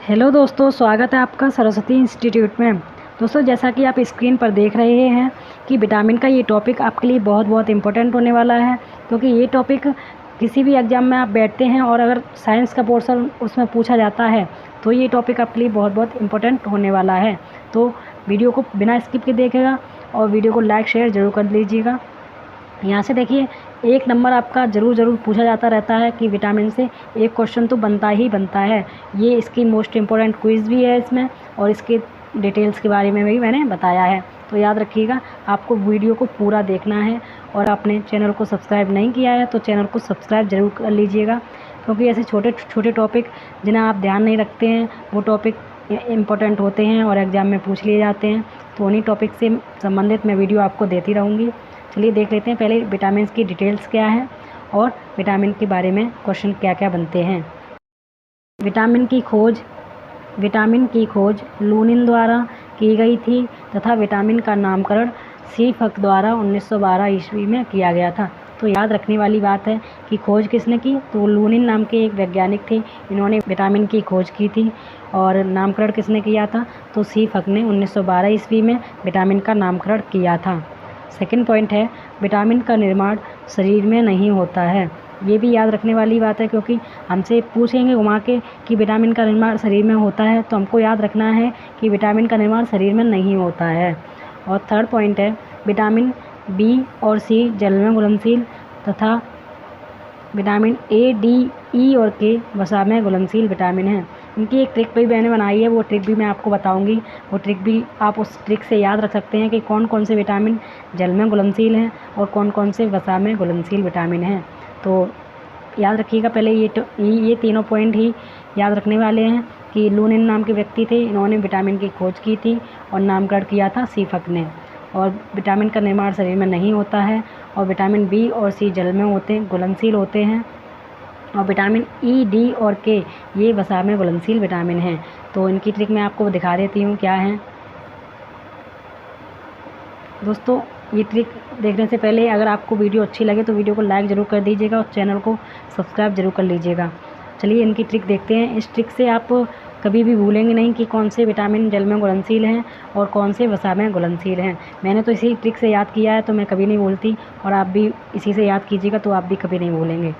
Hello दोस्तों, स्वागत है आपका सरस्वती इंस्टीट्यूट में। दोस्तों, जैसा कि आप स्क्रीन पर देख रहे हैं कि विटामिन का ये टॉपिक आपके लिए बहुत बहुत इम्पोर्टेंट होने वाला है, क्योंकि ये टॉपिक किसी भी एग्ज़ाम में आप बैठते हैं और अगर साइंस का पोर्शन उसमें पूछा जाता है तो ये टॉपिक आपके लिए बहुत बहुत इम्पोर्टेंट होने वाला है। तो वीडियो को बिना स्किप के देखेगा और वीडियो को लाइक शेयर ज़रूर कर लीजिएगा। यहाँ से देखिए, एक नंबर आपका ज़रूर पूछा जाता रहता है कि विटामिन से एक क्वेश्चन तो बनता ही बनता है। ये इसकी मोस्ट इम्पोर्टेंट क्विज़ भी है इसमें, और इसके डिटेल्स के बारे में भी मैंने बताया है। तो याद रखिएगा, आपको वीडियो को पूरा देखना है, और आपने चैनल को सब्सक्राइब नहीं किया है तो चैनल को सब्सक्राइब ज़रूर कर लीजिएगा, क्योंकि ऐसे छोटे छोटे टॉपिक जिन्हें आप ध्यान नहीं रखते हैं वो टॉपिक इम्पोर्टेंट होते हैं और एग्ज़ाम में पूछ लिए जाते हैं। तो उन्हीं टॉपिक से संबंधित मैं वीडियो आपको देती रहूँगी। चलिए देख लेते हैं पहले विटामिन की डिटेल्स क्या है और विटामिन के बारे में क्वेश्चन क्या क्या बनते हैं। विटामिन की खोज लूनिन द्वारा की गई थी तथा विटामिन का नामकरण सी फक द्वारा 1912 ईस्वी में किया गया था। तो याद रखने वाली बात है कि खोज किसने की, तो लूनिन नाम के एक वैज्ञानिक थे, इन्होंने विटामिन की खोज की थी। और नामकरण किसने किया था, तो सी फक ने 1912 ईस्वी में विटामिन का नामकरण किया था। सेकंड पॉइंट है, विटामिन का निर्माण शरीर में नहीं होता है। ये भी याद रखने वाली बात है, क्योंकि हमसे पूछेंगे घुमा के कि विटामिन का निर्माण शरीर में होता है, तो हमको याद रखना है कि विटामिन का निर्माण शरीर में नहीं होता है। और थर्ड पॉइंट है, विटामिन बी और सी जल में घुलनशील तथा विटामिन ए, डी, ई और के वसा में घुलनशील विटामिन हैं। इनकी एक ट्रिक भी मैंने बनाई है, वो ट्रिक भी मैं आपको बताऊंगी। वो ट्रिक भी आप उस ट्रिक से याद रख सकते हैं कि कौन कौन से विटामिन जल में घुलनशील हैं और कौन कौन से वसा में घुलनशील विटामिन हैं। तो याद रखिएगा, पहले ये तीनों पॉइंट ही याद रखने वाले हैं कि लूनिन नाम के व्यक्ति थे, इन्होंने विटामिन की खोज की थी और नामकरण किया था सी फक ने। और विटामिन का निर्माण शरीर में नहीं होता है, और विटामिन बी और सी जल में घुलनशील होते हैं, और विटामिन ई, डी और के ये वसा में घुलनशील विटामिन हैं। तो इनकी ट्रिक मैं आपको दिखा देती हूँ क्या है। दोस्तों, ये ट्रिक देखने से पहले अगर आपको वीडियो अच्छी लगे तो वीडियो को लाइक ज़रूर कर दीजिएगा और चैनल को सब्सक्राइब ज़रूर कर लीजिएगा। चलिए इनकी ट्रिक देखते हैं। इस ट्रिक से आप कभी भी भूलेंगे नहीं कि कौन से विटामिन जल में घुलनशील हैं और कौन से वसा में घुलनशील हैं। मैंने तो इसी ट्रिक से याद किया है, तो मैं कभी नहीं भूलती, और आप भी इसी से याद कीजिएगा तो आप भी कभी नहीं भूलेंगे।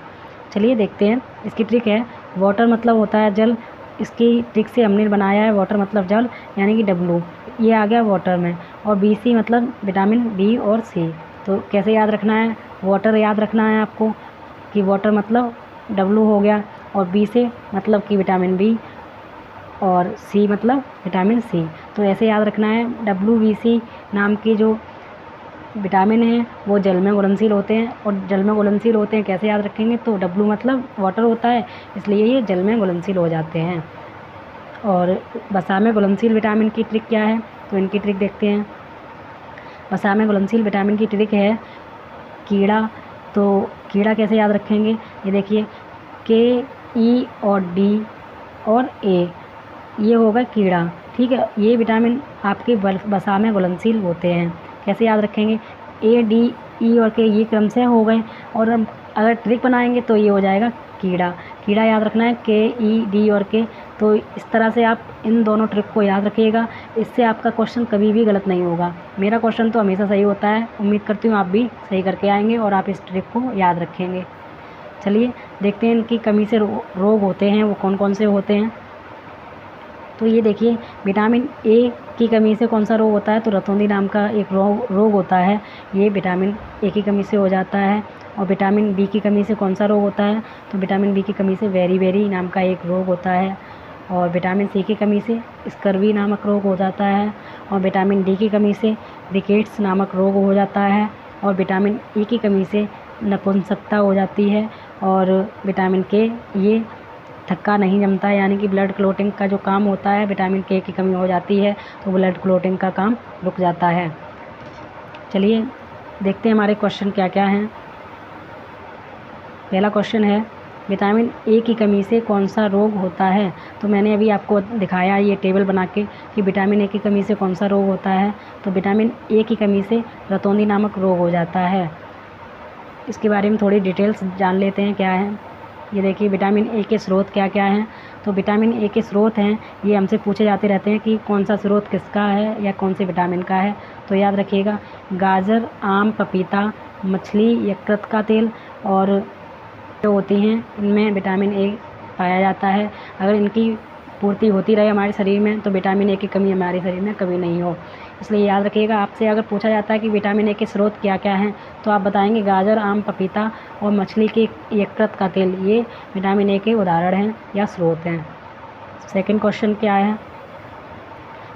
चलिए देखते हैं। इसकी ट्रिक है, वाटर मतलब होता है जल। इसकी ट्रिक से हमने बनाया है वाटर मतलब जल, यानी कि डब्लू ये आ गया वाटर में, और बी सी मतलब विटामिन बी और सी। तो कैसे याद रखना है, वाटर याद रखना है आपको कि वाटर मतलब डब्लू हो गया, और बी से मतलब कि विटामिन बी, और सी मतलब विटामिन सी। तो ऐसे याद रखना है। WBC नाम की जो विटामिन हैं वो जल में घुलनशील होते हैं, और जल में घुलनशील होते हैं कैसे याद रखेंगे, तो W मतलब वाटर होता है, इसलिए ये जल में घुलनशील हो जाते हैं। और वसा में घुलनशील विटामिन की ट्रिक क्या है, तो इनकी ट्रिक देखते हैं। वसा में घुलनशील विटामिन की ट्रिक है कीड़ा। तो कीड़ा कैसे याद रखेंगे, ये देखिए, के, ई और डी और ए, ये होगा कीड़ा। ठीक है, ये विटामिन आपके वसा में घुलनशील होते हैं। कैसे याद रखेंगे, ए, डी, ई और के ये क्रम से हो गए, और हम अगर ट्रिक बनाएंगे तो ये हो जाएगा कीड़ा। कीड़ा याद रखना है, के, ई, डी और के। तो इस तरह से आप इन दोनों ट्रिक को याद रखिएगा, इससे आपका क्वेश्चन कभी भी गलत नहीं होगा। मेरा क्वेश्चन तो हमेशा सही होता है, उम्मीद करती हूँ आप भी सही करके आएंगे और आप इस ट्रिक को याद रखेंगे। चलिए देखते हैं इनकी कमी से रोग होते हैं वो कौन कौन से होते हैं। तो ये देखिए, विटामिन ए की कमी से कौन सा रोग होता है, तो रतौंधी नाम का एक रोग होता है, ये विटामिन ए की कमी से हो जाता है। और विटामिन बी की कमी से कौन सा रोग होता है, तो विटामिन बी की कमी से वेरी नाम का एक रोग होता है। और विटामिन सी की कमी से स्कर्वी नामक रोग हो जाता है। और विटामिन डी की कमी से रिकेट्स नामक रोग हो जाता है। और विटामिन ई की कमी से नपुंसकता हो जाती है। और विटामिन के ये थक्का नहीं जमता है, यानी कि ब्लड क्लोटिंग का जो काम होता है, विटामिन के की कमी हो जाती है तो ब्लड क्लोटिंग का काम रुक जाता है। चलिए देखते हैं हमारे क्वेश्चन क्या क्या हैं। पहला क्वेश्चन है, विटामिन ए की कमी से कौन सा रोग होता है। तो मैंने अभी आपको दिखाया ये टेबल बना के कि विटामिन ए की कमी से कौन सा रोग होता है। तो विटामिन ए की कमी से रतौंधी नामक रोग हो जाता है। इसके बारे में थोड़ी डिटेल्स जान लेते हैं क्या है। ये देखिए, विटामिन ए के स्रोत क्या क्या हैं। तो विटामिन ए के स्रोत हैं, ये हमसे पूछे जाते रहते हैं कि कौन सा स्रोत किसका है या कौन से विटामिन का है। तो याद रखिएगा, गाजर, आम, पपीता, मछली, यकृत का तेल और जो होती हैं इनमें विटामिन ए पाया जाता है। अगर इनकी पूर्ति होती रहे हमारे शरीर में तो विटामिन ए की कमी हमारे शरीर में कभी नहीं हो। इसलिए याद रखिएगा, आपसे अगर पूछा जाता है कि विटामिन ए के स्रोत क्या क्या हैं तो आप बताएंगे गाजर, आम, पपीता और मछली के यकृत का तेल, ये विटामिन ए के उदाहरण हैं या स्रोत हैं। सेकंड क्वेश्चन क्या है?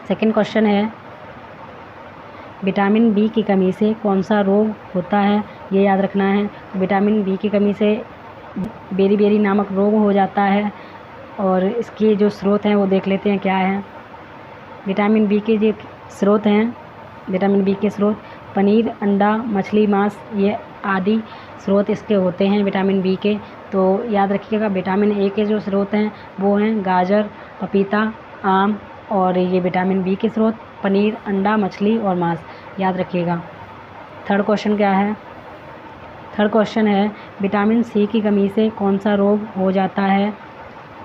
सेकंड क्वेश्चन है, विटामिन बी की कमी से कौन सा रोग होता है? ये याद रखना है। विटामिन बी की कमी से बेरी नामक रोग हो जाता है और इसके जो स्रोत हैं वो देख लेते हैं क्या है। विटामिन बी के जो स्रोत हैं, विटामिन बी के स्रोत पनीर, अंडा, मछली, मांस, ये आदि स्रोत इसके होते हैं विटामिन बी के। तो याद रखिएगा, विटामिन ए के जो स्रोत हैं वो हैं गाजर, पपीता, आम और ये विटामिन बी के स्रोत पनीर, अंडा, मछली और मांस, याद रखिएगा। थर्ड क्वेश्चन क्या है? थर्ड क्वेश्चन है, विटामिन सी की कमी से कौन सा रोग हो जाता है?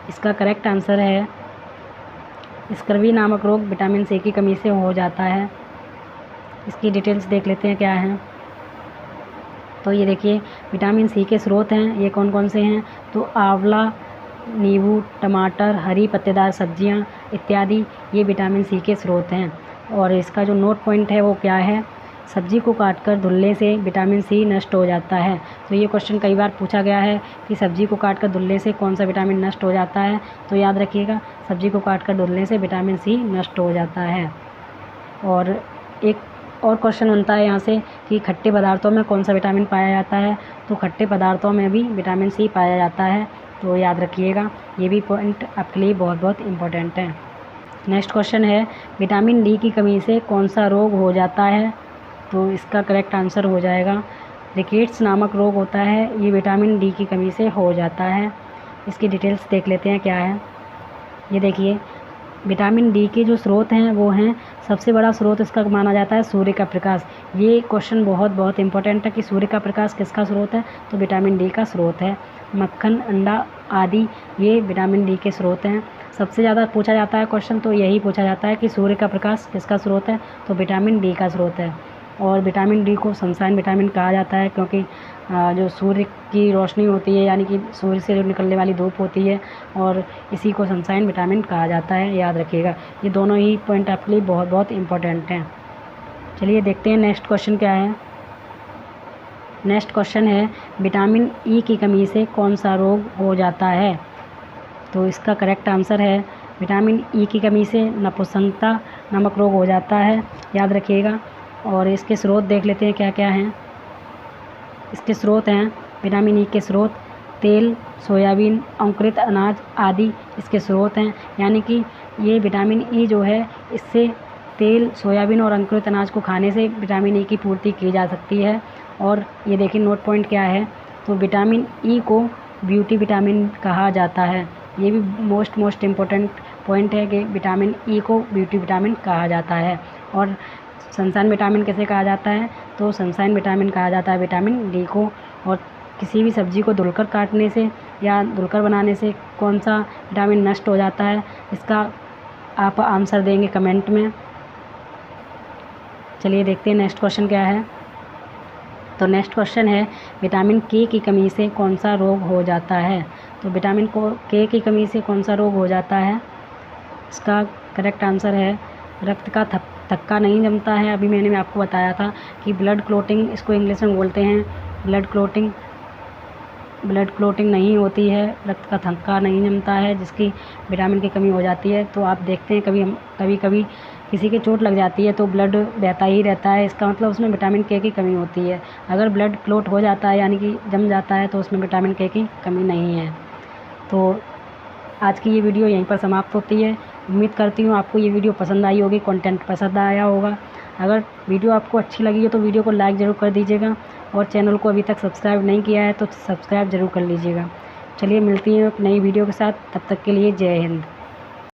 इसका करेक्ट आंसर है स्कर्वी नामक रोग विटामिन सी की कमी से हो जाता है। इसकी डिटेल्स देख लेते हैं क्या हैं। तो ये देखिए, विटामिन सी के स्रोत हैं, ये कौन कौन से हैं? तो आंवला, नींबू, टमाटर, हरी पत्तेदार सब्जियां इत्यादि, ये विटामिन सी के स्रोत हैं। और इसका जो नोट पॉइंट है वो क्या है? सब्जी को काटकर धुलने से विटामिन सी नष्ट हो जाता है। तो ये क्वेश्चन कई बार पूछा गया है कि सब्जी को काटकर धुलने से कौन सा विटामिन नष्ट हो जाता है। तो याद रखिएगा, सब्जी को काटकर धुलने से विटामिन सी नष्ट हो जाता है। और एक और क्वेश्चन बनता है यहाँ से कि खट्टे पदार्थों में कौन सा विटामिन पाया जाता है? तो खट्टे पदार्थों में भी विटामिन सी पाया जाता है। तो याद रखिएगा, ये भी पॉइंट आपके लिए बहुत बहुत इम्पोर्टेंट है। नेक्स्ट क्वेश्चन है, विटामिन डी की कमी से कौन सा रोग हो जाता है? तो इसका करेक्ट आंसर हो जाएगा रिकेट्स नामक रोग होता है, ये विटामिन डी की कमी से हो जाता है। इसकी डिटेल्स देख लेते हैं क्या है। ये देखिए, विटामिन डी के जो स्रोत हैं वो हैं, सबसे बड़ा स्रोत इसका माना जाता है सूर्य का प्रकाश। ये क्वेश्चन बहुत बहुत इंपॉर्टेंट है कि सूर्य का प्रकाश किसका स्रोत है? तो विटामिन डी का स्रोत है। मक्खन, अंडा आदि ये विटामिन डी के स्रोत हैं। सबसे ज़्यादा पूछा जाता है क्वेश्चन तो यही पूछा जाता है कि सूर्य का प्रकाश किसका स्रोत है? तो विटामिन डी का स्रोत है। और विटामिन डी को सनशाइन विटामिन कहा जाता है क्योंकि जो सूर्य की रोशनी होती है, यानी कि सूर्य से जो निकलने वाली धूप होती है, और इसी को सनशाइन विटामिन कहा जाता है, याद रखिएगा। ये दोनों ही पॉइंट आपके लिए बहुत बहुत इम्पोर्टेंट हैं। चलिए देखते हैं नेक्स्ट क्वेश्चन क्या है। नेक्स्ट क्वेश्चन है, विटामिन ई की कमी से कौन सा रोग हो जाता है? तो इसका करेक्ट आंसर है विटामिन ई की कमी से नपुंसकता नामक रोग हो जाता है, याद रखिएगा। और इसके स्रोत देख लेते हैं क्या क्या हैं। इसके स्रोत हैं, विटामिन ई के स्रोत तेल, सोयाबीन, अंकुरित अनाज आदि इसके स्रोत हैं। यानी कि ये विटामिन ई जो है, इससे तेल, सोयाबीन और अंकुरित अनाज को खाने से विटामिन ई की पूर्ति की जा सकती है। और ये देखिए नोट पॉइंट क्या है, तो विटामिन ई को ब्यूटी विटामिन कहा जाता है। ये भी मोस्ट इम्पोर्टेंट पॉइंट है कि विटामिन ई को ब्यूटी विटामिन कहा जाता है। और सनशाइन विटामिन कैसे कहा जाता है? तो सनशाइन विटामिन कहा जाता है विटामिन डी को। और किसी भी सब्ज़ी को धुलकर काटने से या धुलकर बनाने से कौन सा विटामिन नष्ट हो जाता है, इसका आप आंसर देंगे कमेंट में। चलिए देखते हैं नेक्स्ट क्वेश्चन क्या है। तो नेक्स्ट क्वेश्चन है, विटामिन के की कमी से कौन सा रोग हो जाता है? तो विटामिन के की कमी से कौन सा रोग हो जाता है? इसका करेक्ट आंसर है रक्त का थक्का नहीं जमता है। अभी मैंने आपको बताया था कि ब्लड क्लोटिंग इसको इंग्लिश में बोलते हैं। ब्लड क्लोटिंग नहीं होती है, रक्त का थक्का नहीं जमता है, जिसकी विटामिन की कमी हो जाती है। तो आप देखते हैं कभी किसी के चोट लग जाती है तो ब्लड बहता ही रहता है, इसका मतलब उसमें विटामिन के की कमी होती है। अगर ब्लड क्लोट हो जाता है यानी कि जम जाता है तो उसमें विटामिन के की कमी नहीं है। तो आज की ये वीडियो यहीं पर समाप्त होती है। उम्मीद करती हूँ आपको ये वीडियो पसंद आई होगी, कंटेंट पसंद आया होगा। अगर वीडियो आपको अच्छी लगी हो तो वीडियो को लाइक ज़रूर कर दीजिएगा, और चैनल को अभी तक सब्सक्राइब नहीं किया है तो सब्सक्राइब ज़रूर कर लीजिएगा। चलिए मिलती हैं एक नई वीडियो के साथ, तब तक के लिए जय हिंद।